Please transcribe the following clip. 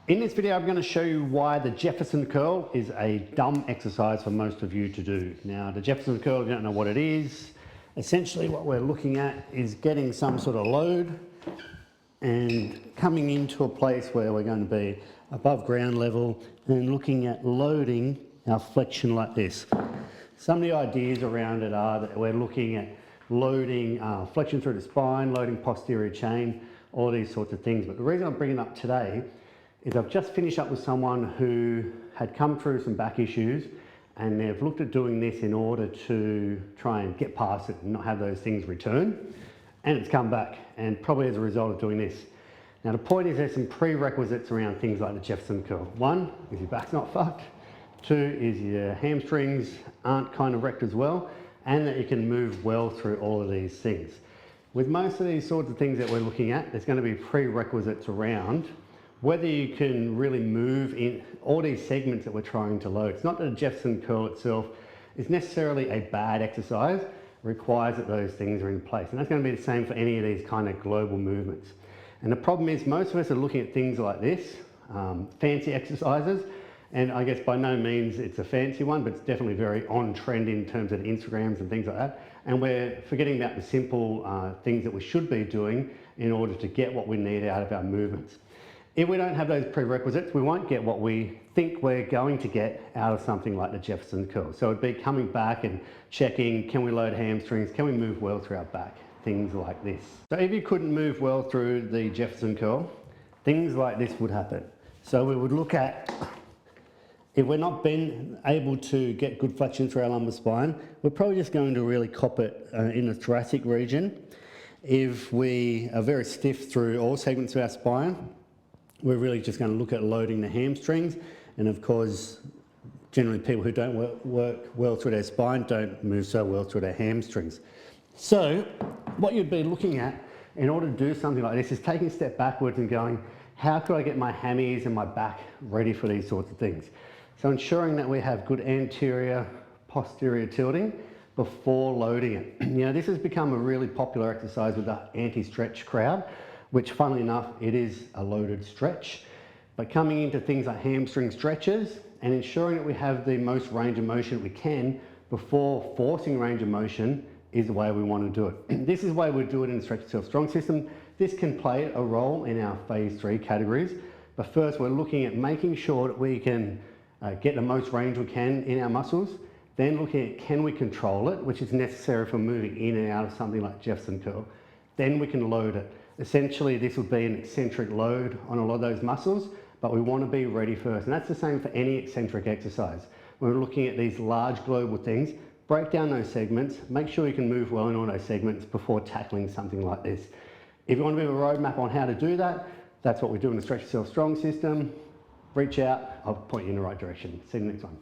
In this video, I'm going to show you why the Jefferson Curl is a dumb exercise for most of you to do. Now, the Jefferson Curl, if you don't know what it is, essentially what we're looking at is getting some sort of load and coming into a place where we're going to be above ground level and looking at loading our flexion like this. Some of the ideas around it are that we're looking at loading flexion through the spine, loading posterior chain, all these sorts of things. But the reason I'm bringing it up today is I've just finished up with someone who had come through some back issues, and they've looked at doing this in order to try and get past it and not have those things return. And it's come back, and probably as a result of doing this. Now the point is there's some prerequisites around things like the Jefferson Curl. One is your back's not fucked. Two is your hamstrings aren't kind of wrecked as well, and that you can move well through all of these things. With most of these sorts of things that we're looking at, there's going to be prerequisites around whether you can really move in all these segments that we're trying to load. It's not that a Jefferson Curl itself is necessarily a bad exercise, it requires that those things are in place. And that's going to be the same for any of these kind of global movements. And the problem is most of us are looking at things like this, fancy exercises, and I guess by no means it's a fancy one, but it's definitely very on trend in terms of Instagrams and things like that. And we're forgetting about the simple things that we should be doing in order to get what we need out of our movements. If we don't have those prerequisites, we won't get what we think we're going to get out of something like the Jefferson Curl. So it'd be coming back and checking, can we load hamstrings? Can we move well through our back? Things like this. So if you couldn't move well through the Jefferson Curl, things like this would happen. So we would look at, if we're not been able to get good flexion through our lumbar spine, we're probably just going to really cop it in the thoracic region. If we are very stiff through all segments of our spine, we're really just going to look at loading the hamstrings, and of course generally people who don't work well through their spine don't move so well through their hamstrings. So what you'd be looking at in order to do something like this is taking a step backwards and going, how could I get my hammies and my back ready for these sorts of things? So ensuring that we have good anterior posterior tilting before loading it. You know, this has become a really popular exercise with the anti-stretch crowd, which funnily enough, it is a loaded stretch. But coming into things like hamstring stretches and ensuring that we have the most range of motion we can before forcing range of motion is the way we want to do it. This is the way we do it in the Stretch Yourself Strong system. This can play a role in our phase 3 categories. But first we're looking at making sure that we can get the most range we can in our muscles. Then looking at can we control it, which is necessary for moving in and out of something like Jefferson Curl. Then we can load it. Essentially, this would be an eccentric load on a lot of those muscles, but we want to be ready first. And that's the same for any eccentric exercise. When we're looking at these large global things, break down those segments, make sure you can move well in all those segments before tackling something like this. If you want to have a roadmap on how to do that, that's what we do in the Stretch Yourself Strong system. Reach out, I'll point you in the right direction. See you in the next one.